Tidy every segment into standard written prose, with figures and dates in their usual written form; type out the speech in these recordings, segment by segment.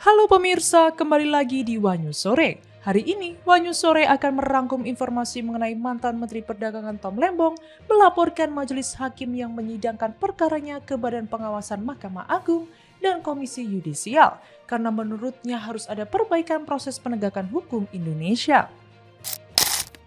Halo pemirsa, kembali lagi di Wanyu Sore. Hari ini, Wanyu Sore akan merangkum informasi mengenai mantan Menteri Perdagangan Tom Lembong melaporkan majelis hakim yang menyidangkan perkaranya ke Badan Pengawasan Mahkamah Agung dan Komisi Yudisial karena menurutnya harus ada perbaikan proses penegakan hukum Indonesia.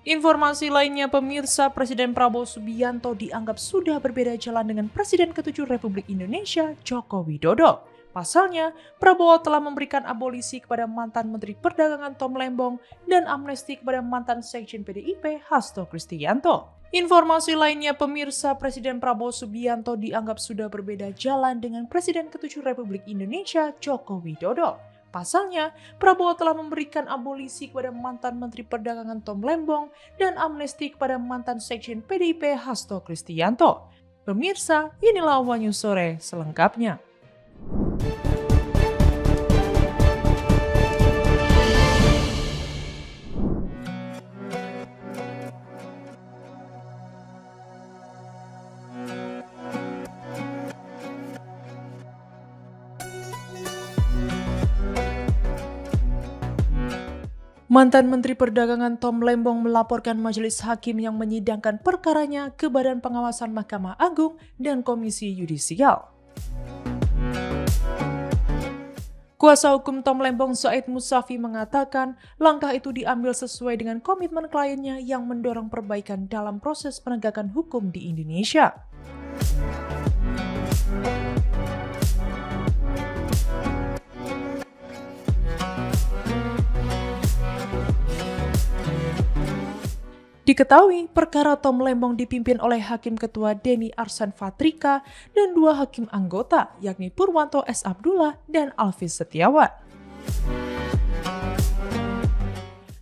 Informasi lainnya pemirsa, Presiden Prabowo Subianto dianggap sudah berbeda jalan dengan Presiden ke-7 Republik Indonesia, Joko Widodo. Pasalnya, Prabowo telah memberikan abolisi kepada mantan Menteri Perdagangan Tom Lembong dan amnesti kepada mantan Sekjen PDIP Hasto Kristianto. Informasi lainnya pemirsa, Presiden Prabowo Subianto dianggap sudah berbeda jalan dengan Presiden ke-7 Republik Indonesia, Joko Widodo. Pasalnya, Prabowo telah memberikan abolisi kepada mantan Menteri Perdagangan Tom Lembong dan amnesti kepada mantan Sekjen PDIP Hasto Kristianto. Pemirsa, inilah Wanyu Sore selengkapnya. Mantan Menteri Perdagangan Tom Lembong melaporkan majelis hakim yang menyidangkan perkaranya ke Badan Pengawasan Mahkamah Agung dan Komisi Yudisial. Kuasa hukum Tom Lembong Said Musafi mengatakan langkah itu diambil sesuai dengan komitmen kliennya yang mendorong perbaikan dalam proses penegakan hukum di Indonesia. Diketahui, perkara Tom Lembong dipimpin oleh Hakim Ketua Denny Arsan Fatrika dan dua hakim anggota, yakni Purwanto S. Abdullah dan Alvis Setiawan.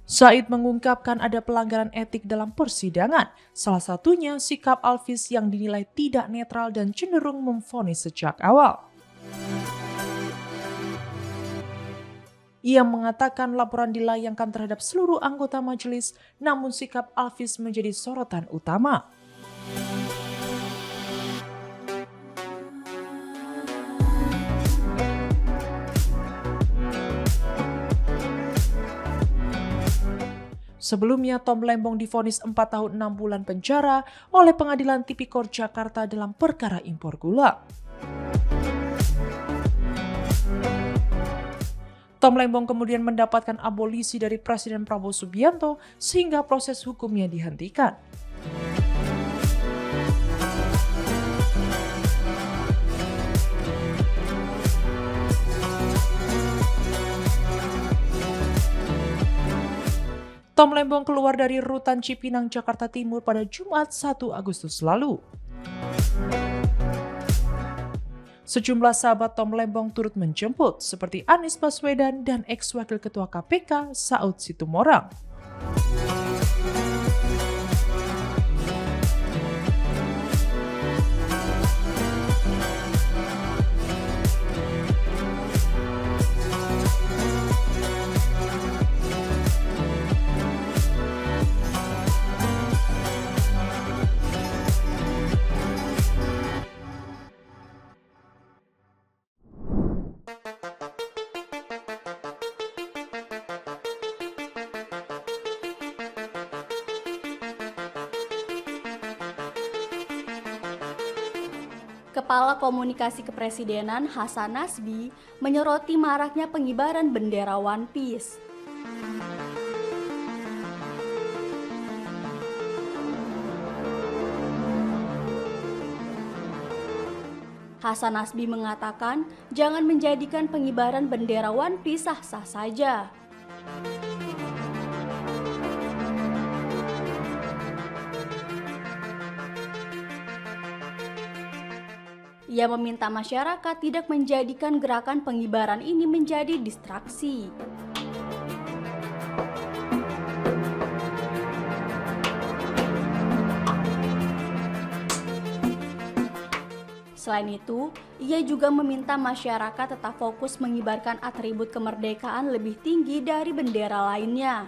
Said mengungkapkan ada pelanggaran etik dalam persidangan, salah satunya sikap Alvis yang dinilai tidak netral dan cenderung memvonis sejak awal. Ia mengatakan laporan dilayangkan terhadap seluruh anggota majelis, namun sikap Alvis menjadi sorotan utama. Sebelumnya, Tom Lembong divonis 4 tahun 6 bulan penjara oleh Pengadilan Tipikor Jakarta dalam perkara impor gula. Tom Lembong kemudian mendapatkan abolisi dari Presiden Prabowo Subianto sehingga proses hukumnya dihentikan. Tom Lembong keluar dari Rutan Cipinang, Jakarta Timur pada Jumat 1 Agustus lalu. Sejumlah sahabat Tom Lembong turut menjemput, seperti Anies Baswedan dan ex-wakil ketua KPK Saud Situmorang. Kepala Komunikasi Kepresidenan Hasan Nasbi menyoroti maraknya pengibaran bendera One Piece. Hasan Nasbi mengatakan, jangan menjadikan pengibaran bendera One Piece sah-sah saja. Ia meminta masyarakat tidak menjadikan gerakan pengibaran ini menjadi distraksi. Selain itu, ia juga meminta masyarakat tetap fokus mengibarkan atribut kemerdekaan lebih tinggi dari bendera lainnya.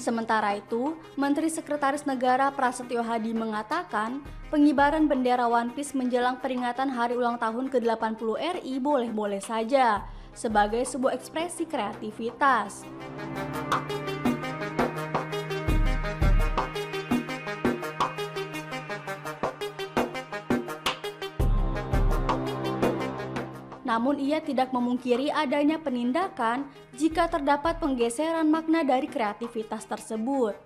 Sementara itu, Menteri Sekretaris Negara Prasetyo Hadi mengatakan, pengibaran bendera One Piece menjelang peringatan hari ulang tahun ke-80 RI boleh-boleh saja, sebagai sebuah ekspresi kreativitas. Namun ia tidak memungkiri adanya penindakan jika terdapat penggeseran makna dari kreativitas tersebut.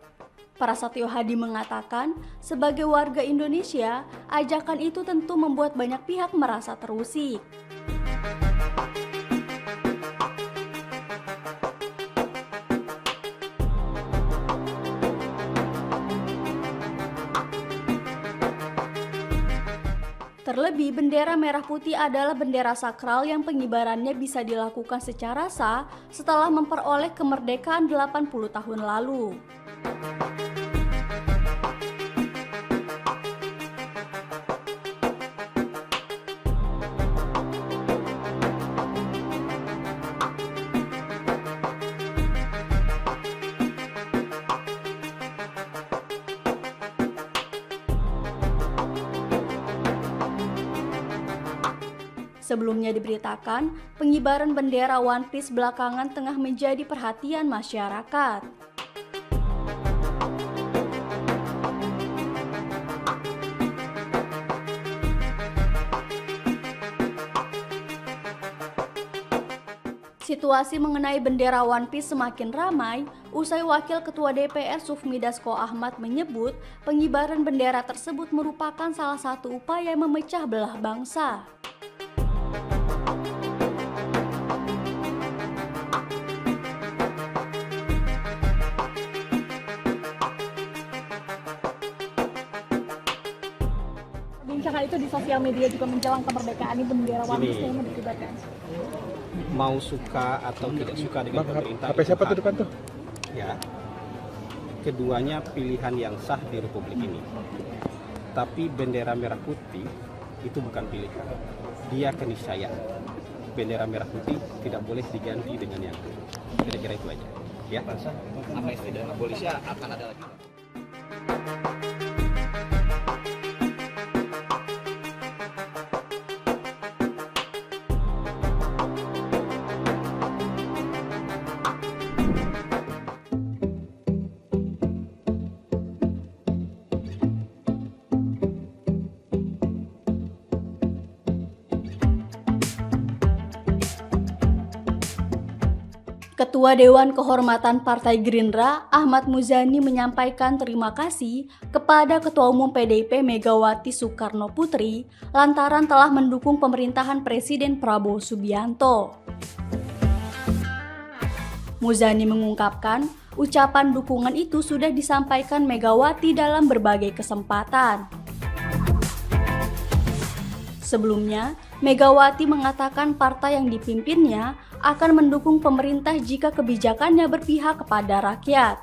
Prasetyo Hadi mengatakan, sebagai warga Indonesia, ajakan itu tentu membuat banyak pihak merasa terusik. Terlebih, bendera merah putih adalah bendera sakral yang pengibarannya bisa dilakukan secara sah setelah memperoleh kemerdekaan 80 tahun lalu. Sebelumnya diberitakan, pengibaran bendera One Piece belakangan tengah menjadi perhatian masyarakat. Situasi mengenai bendera One Piece semakin ramai usai Wakil Ketua DPR Sufmi Dasko Ahmad menyebut pengibaran bendera tersebut merupakan salah satu upaya memecah belah bangsa. Perbincangan itu di sosial media juga menjelang kemerdekaan ini bendera One Piece yang dikibarkan. Mau suka atau tidak suka dengan pemerintah. HP siapa tuh depan tuh? Ya, keduanya pilihan yang sah di Republik ini. Tapi bendera merah putih itu bukan pilihan, dia keniscayaan. Bendera merah putih tidak boleh diganti dengan yang lain. Kira-kira itu aja. Ya. Amnesti dan abolisi akan ada lagi. Ketua Dewan Kehormatan Partai Gerindra, Ahmad Muzani menyampaikan terima kasih kepada Ketua Umum PDIP Megawati Soekarno Putri lantaran telah mendukung pemerintahan Presiden Prabowo Subianto. Muzani mengungkapkan, ucapan dukungan itu sudah disampaikan Megawati dalam berbagai kesempatan. Sebelumnya, Megawati mengatakan partai yang dipimpinnya akan mendukung pemerintah jika kebijakannya berpihak kepada rakyat.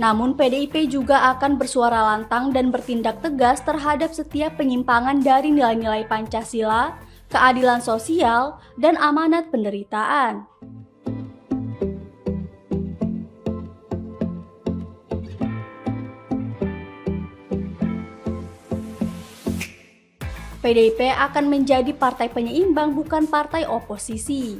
Namun PDIP juga akan bersuara lantang dan bertindak tegas terhadap setiap penyimpangan dari nilai-nilai Pancasila, keadilan sosial, dan amanat penderitaan. PDIP akan menjadi partai penyeimbang bukan partai oposisi.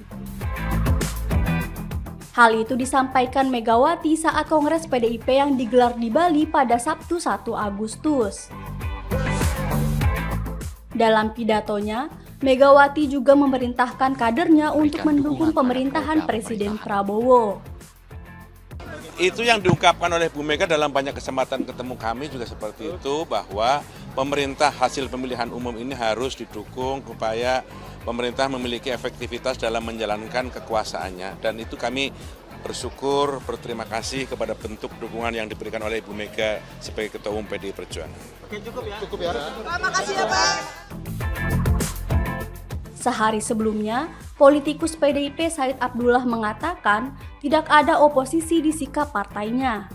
Hal itu disampaikan Megawati saat Kongres PDIP yang digelar di Bali pada Sabtu 1 Agustus. Dalam pidatonya, Megawati juga memerintahkan kadernya untuk mendukung pemerintahan Presiden Prabowo. Itu yang diungkapkan oleh Bu Mega dalam banyak kesempatan ketemu kami juga seperti itu, bahwa pemerintah hasil pemilihan umum ini harus didukung supaya pemerintah memiliki efektivitas dalam menjalankan kekuasaannya. Dan itu kami bersyukur, berterima kasih kepada bentuk dukungan yang diberikan oleh Ibu Mega sebagai Ketua Umum PDI Perjuangan. Oke, cukup ya. Cukup ya. Terima kasih ya Pak. Sehari sebelumnya, politikus PDIP Said Abdullah mengatakan tidak ada oposisi di sikap partainya.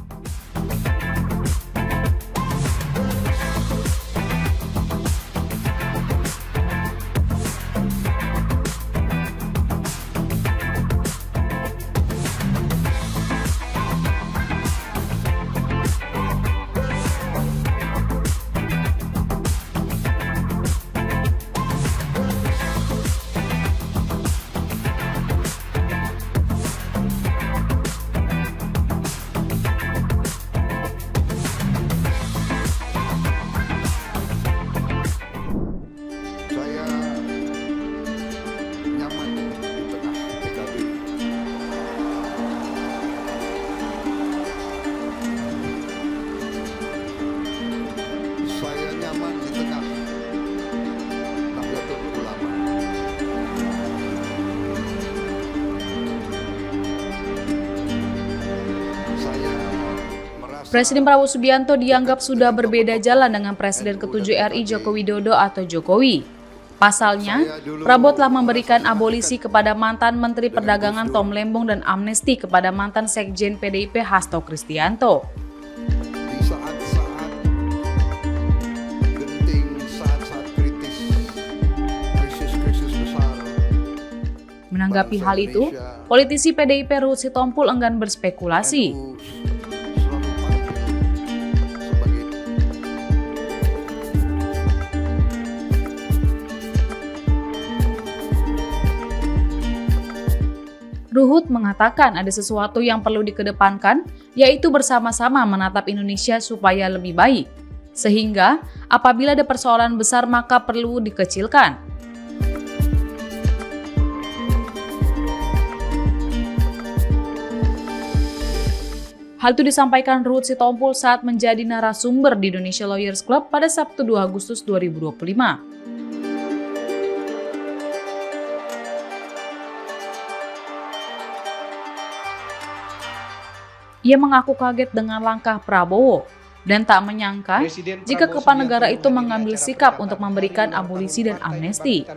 Presiden Prabowo Subianto dianggap sudah berbeda jalan dengan Presiden ke-7 RI Joko Widodo atau Jokowi. Pasalnya, Prabowo telah memberikan abolisi kepada mantan Menteri Perdagangan Tom Lembong dan amnesti kepada mantan Sekjen PDIP Hasto Kristianto. Di saat-saat genting, saat-saat kritis, krisis-krisis besar. Menanggapi hal itu, politisi PDIP Ruhut Sitompul enggan berspekulasi. Ruhut mengatakan ada sesuatu yang perlu dikedepankan, yaitu bersama-sama menatap Indonesia supaya lebih baik. Sehingga, apabila ada persoalan besar maka perlu dikecilkan. Hal itu disampaikan Ruhut Sitompul saat menjadi narasumber di Indonesia Lawyers Club pada Sabtu 2 Agustus 2025. Ia mengaku kaget dengan langkah Prabowo dan tak menyangka jika kepala negara itu mengambil sikap untuk memberikan abolisi dan amnesti.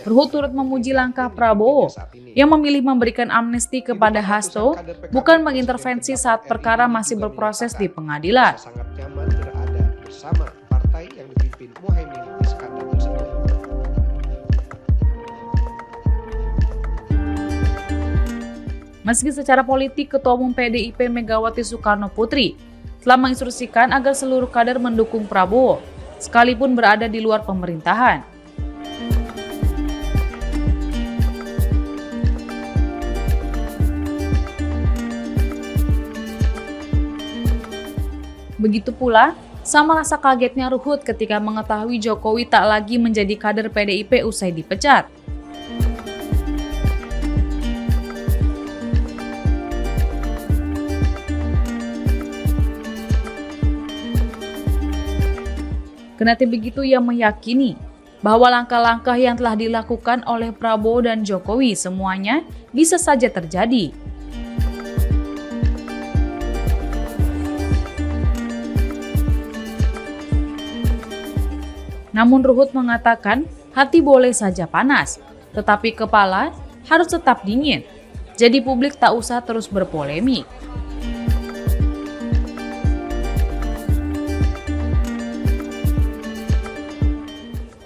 Ruhut turut memuji langkah Prabowo yang memilih memberikan amnesti kepada Hasto bukan mengintervensi saat perkara masih berproses di pengadilan. Sangat nyaman berada bersama partai yang dipimpin Muhaimin Iskandar tersebut. Meski secara politik Ketua Umum PDIP Megawati Soekarno Putri telah menginstruksikan agar seluruh kader mendukung Prabowo, sekalipun berada di luar pemerintahan. Begitu pula, sama rasa kagetnya Ruhut ketika mengetahui Jokowi tak lagi menjadi kader PDIP usai dipecat. Kendati begitu, ia meyakini bahwa langkah-langkah yang telah dilakukan oleh Prabowo dan Jokowi semuanya bisa saja terjadi. Namun Ruhut mengatakan hati boleh saja panas, tetapi kepala harus tetap dingin. Jadi publik tak usah terus berpolemik.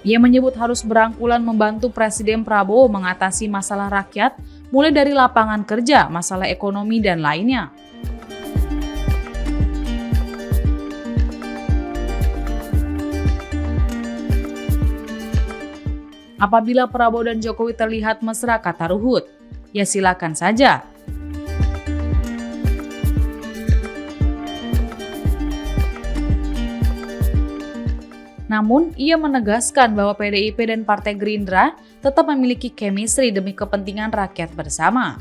Ia menyebut harus berangkulan membantu Presiden Prabowo mengatasi masalah rakyat, mulai dari lapangan kerja, masalah ekonomi, dan lainnya. Apabila Prabowo dan Jokowi terlihat mesra, kata Ruhut, ya silakan saja. Namun, ia menegaskan bahwa PDIP dan Partai Gerindra tetap memiliki chemistry demi kepentingan rakyat bersama.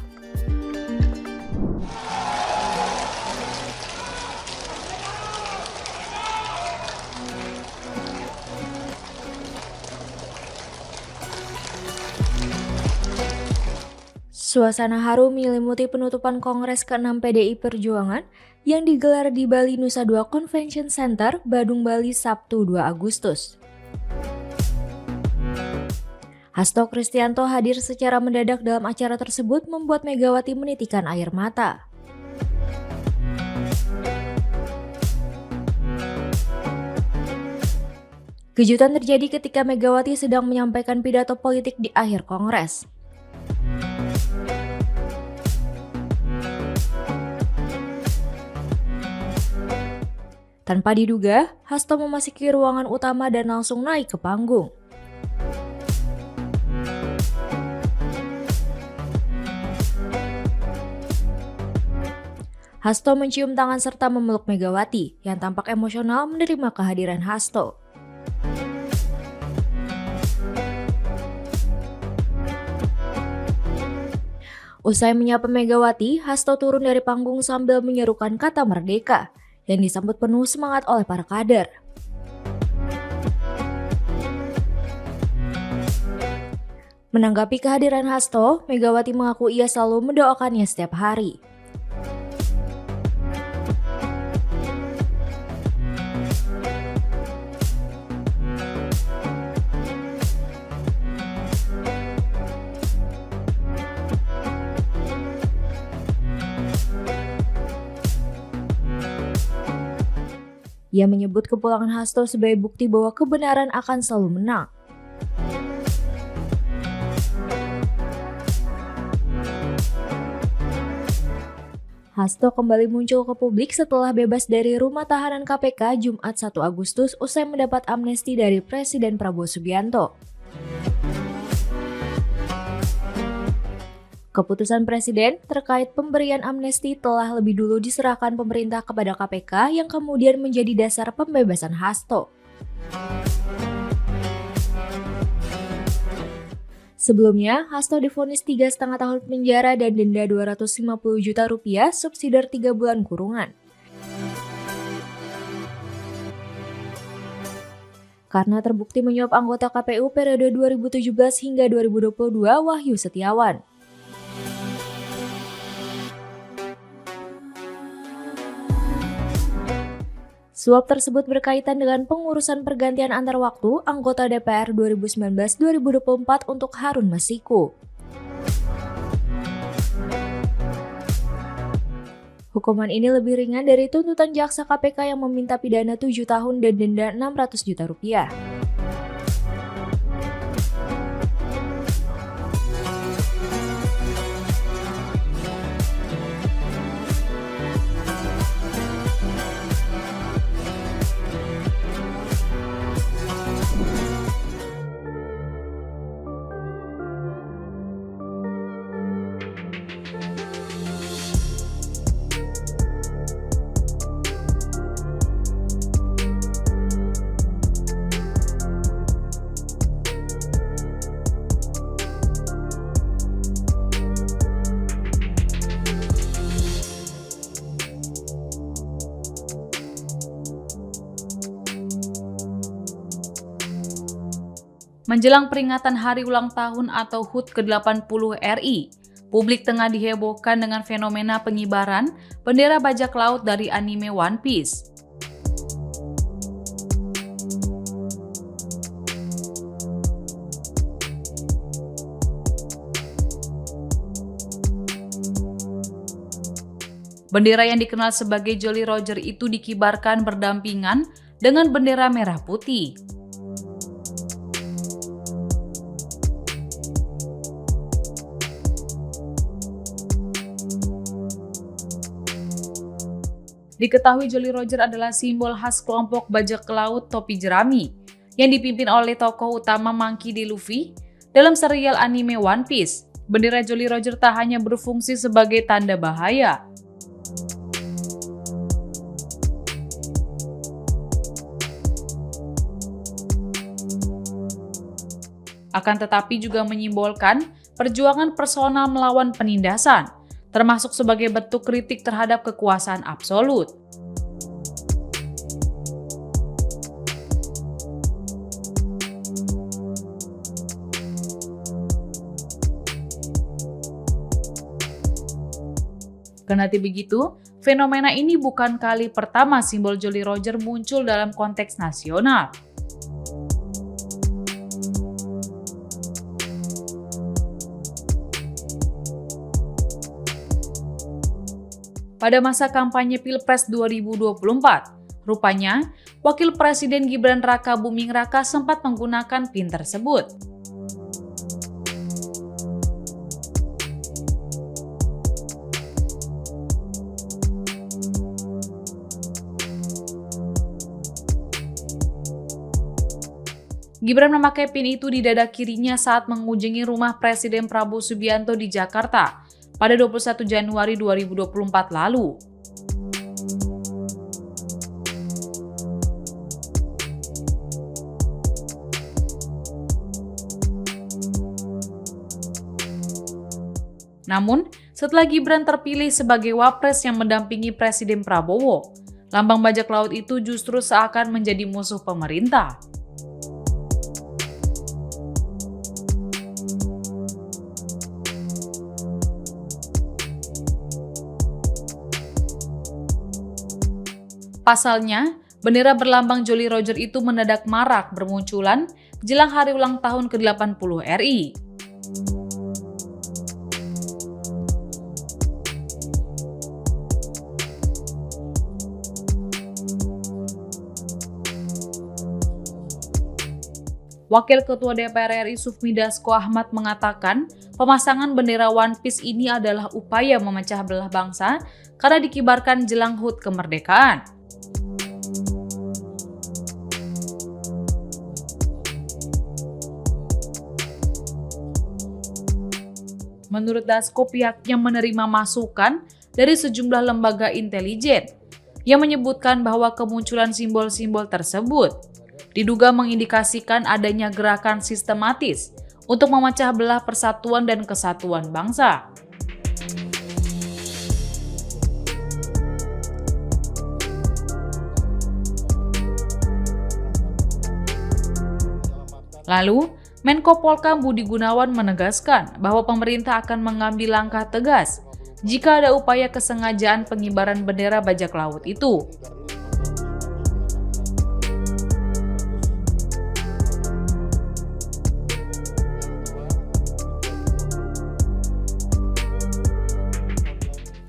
Suasana haru menyelimuti penutupan Kongres ke-6 PDI Perjuangan yang digelar di Bali Nusa Dua Convention Center, Badung, Bali, Sabtu 2 Agustus. Hasto Kristianto hadir secara mendadak dalam acara tersebut membuat Megawati menitikan air mata. Kejutan terjadi ketika Megawati sedang menyampaikan pidato politik di akhir Kongres. Tanpa diduga, Hasto memasuki ruangan utama dan langsung naik ke panggung. Hasto mencium tangan serta memeluk Megawati yang tampak emosional menerima kehadiran Hasto. Usai menyapa Megawati, Hasto turun dari panggung sambil menyerukan kata merdeka yang disambut penuh semangat oleh para kader. Menanggapi kehadiran Hasto, Megawati mengaku ia selalu mendoakannya setiap hari. Ia menyebut kepulangan Hasto sebagai bukti bahwa kebenaran akan selalu menang. Hasto kembali muncul ke publik setelah bebas dari rumah tahanan KPK Jumat 1 Agustus usai mendapat amnesti dari Presiden Prabowo Subianto. Keputusan Presiden terkait pemberian amnesti telah lebih dulu diserahkan pemerintah kepada KPK yang kemudian menjadi dasar pembebasan Hasto. Sebelumnya, Hasto divonis 3,5 tahun penjara dan denda Rp250 juta subsidi 3 bulan kurungan. Karena terbukti menyuap anggota KPU periode 2017 hingga 2022 Wahyu Setiawan. Suap tersebut berkaitan dengan pengurusan pergantian antar waktu anggota DPR 2019-2024 untuk Harun Masiku. Hukuman ini lebih ringan dari tuntutan jaksa KPK yang meminta pidana 7 tahun dan denda Rp600 juta. Menjelang peringatan Hari Ulang Tahun atau HUT ke-80 RI, publik tengah dihebohkan dengan fenomena pengibaran bendera bajak laut dari anime One Piece. Bendera yang dikenal sebagai Jolly Roger itu dikibarkan berdampingan dengan bendera merah putih. Diketahui Jolly Roger adalah simbol khas kelompok bajak laut topi jerami yang dipimpin oleh tokoh utama Monkey D. Luffy dalam serial anime One Piece. Bendera Jolly Roger tak hanya berfungsi sebagai tanda bahaya. Akan tetapi juga menyimbolkan perjuangan personal melawan penindasan, termasuk sebagai bentuk kritik terhadap kekuasaan absolut. Kendati begitu, fenomena ini bukan kali pertama simbol Jolly Roger muncul dalam konteks nasional. Pada masa kampanye Pilpres 2024, rupanya Wakil Presiden Gibran Raka Buming Raka sempat menggunakan PIN tersebut. Gibran memakai PIN itu di dada kirinya saat mengunjungi rumah Presiden Prabowo Subianto di Jakarta pada 21 Januari 2024 lalu. Namun, setelah Gibran terpilih sebagai wapres yang mendampingi Presiden Prabowo, lambang bajak laut itu justru seakan menjadi musuh pemerintah. Pasalnya, bendera berlambang Jolly Roger itu mendadak marak bermunculan jelang hari ulang tahun ke-80 RI. Wakil Ketua DPR RI Sufmi Dasko Ahmad mengatakan, pemasangan bendera One Piece ini adalah upaya memecah belah bangsa karena dikibarkan jelang HUT kemerdekaan. Menurut Dasko, pihaknya menerima masukan dari sejumlah lembaga intelijen yang menyebutkan bahwa kemunculan simbol-simbol tersebut diduga mengindikasikan adanya gerakan sistematis untuk memecah belah persatuan dan kesatuan bangsa. Lalu, Menko Polkam Budi Gunawan menegaskan bahwa pemerintah akan mengambil langkah tegas jika ada upaya kesengajaan pengibaran bendera bajak laut itu.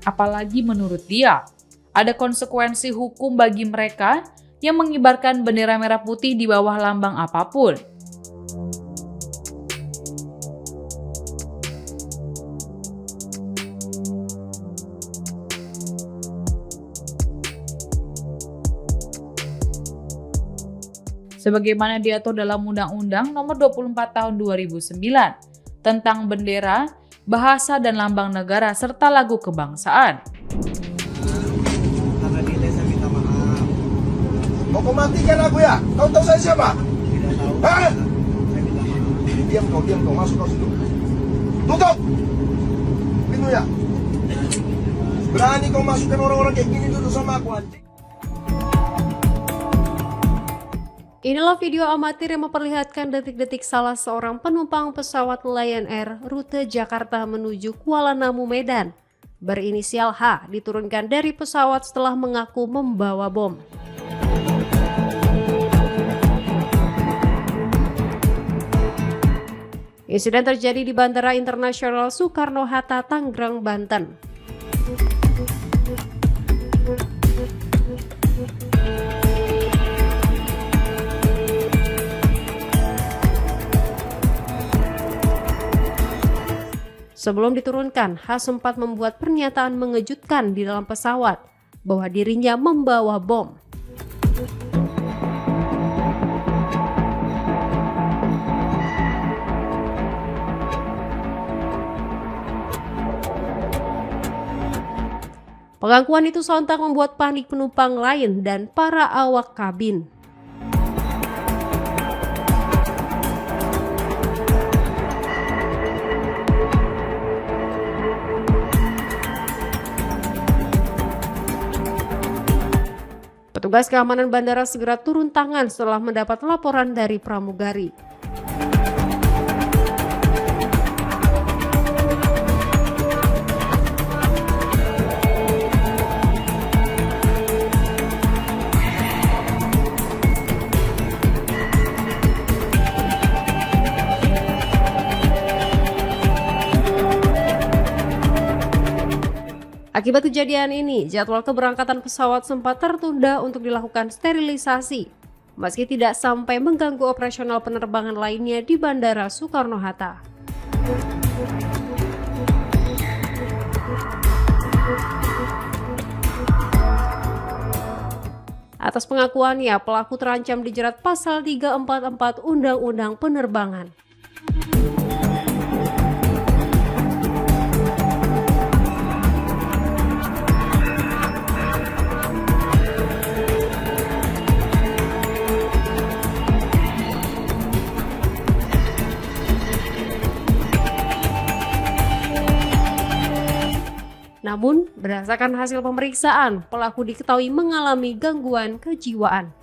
Apalagi menurut dia, ada konsekuensi hukum bagi mereka yang mengibarkan bendera merah putih di bawah lambang apapun. Sebagaimana diatur dalam Undang-Undang Nomor 24 Tahun 2009 tentang bendera, bahasa dan lambang negara serta lagu kebangsaan. Karena dia saya minta maaf. Kau matikan aku ya? Kau tahu saya siapa? Tidak tahu. Hah? Saya minta maaf. Diam kau, masuk kau situ. Tutup! Pintu ya. Berani kau masukkan orang-orang kayak gini dulu sama aku, anjing. Inilah video amatir yang memperlihatkan detik-detik salah seorang penumpang pesawat Lion Air rute Jakarta menuju Kuala Namu, Medan, berinisial H, diturunkan dari pesawat setelah mengaku membawa bom. Insiden terjadi di Bandara Internasional Soekarno-Hatta, Tangerang, Banten. Sebelum diturunkan, H sempat membuat pernyataan mengejutkan di dalam pesawat bahwa dirinya membawa bom. Pengakuan itu sontak membuat panik penumpang lain dan para awak kabin. Petugas keamanan bandara segera turun tangan setelah mendapat laporan dari pramugari. Akibat kejadian ini, jadwal keberangkatan pesawat sempat tertunda untuk dilakukan sterilisasi, meski tidak sampai mengganggu operasional penerbangan lainnya di Bandara Soekarno-Hatta. Atas pengakuannya, pelaku terancam dijerat pasal 344 Undang-Undang Penerbangan. Namun, berdasarkan hasil pemeriksaan, pelaku diketahui mengalami gangguan kejiwaan.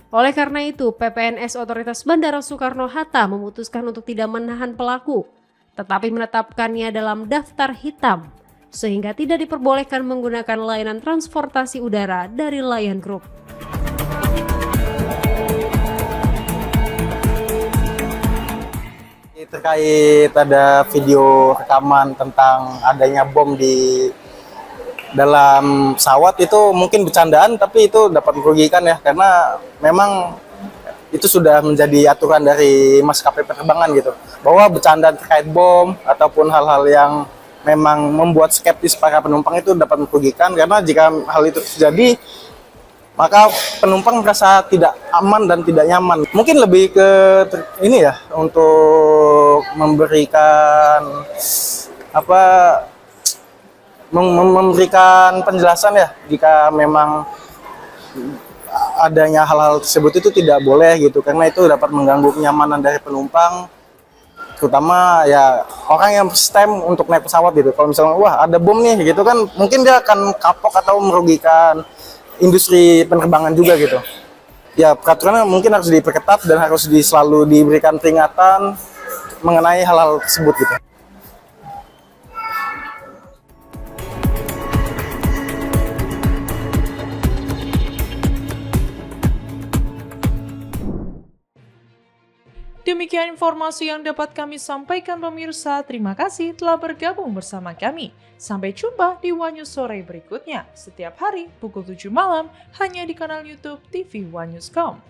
Oleh karena itu, PPNS Otoritas Bandara Soekarno-Hatta memutuskan untuk tidak menahan pelaku, tetapi menetapkannya dalam daftar hitam, sehingga tidak diperbolehkan menggunakan layanan transportasi udara dari Lion Group. Terkait ada video rekaman tentang adanya bom di dalam pesawat, itu mungkin bercandaan, tapi itu dapat merugikan ya, karena memang itu sudah menjadi aturan dari maskapai penerbangan gitu, bahwa bercandaan terkait bom ataupun hal-hal yang memang membuat skeptis para penumpang itu dapat merugikan, karena jika hal itu terjadi maka penumpang merasa tidak aman dan tidak nyaman. Mungkin lebih ke ini ya, untuk memberikan memberikan penjelasan ya, jika memang adanya hal-hal tersebut itu tidak boleh gitu, karena itu dapat mengganggu kenyamanan dari penumpang, terutama ya orang yang stem untuk naik pesawat gitu. Kalau misalnya wah ada bom nih gitu kan, mungkin dia akan kapok atau merugikan industri penerbangan juga gitu. Ya peraturannya mungkin harus diperketat dan harus selalu diberikan peringatan mengenai hal-hal tersebut gitu. Demikian informasi yang dapat kami sampaikan pemirsa. Terima kasih telah bergabung bersama kami. Sampai jumpa di One News Sore berikutnya. Setiap hari pukul 7 malam hanya di kanal YouTube TV One News.com.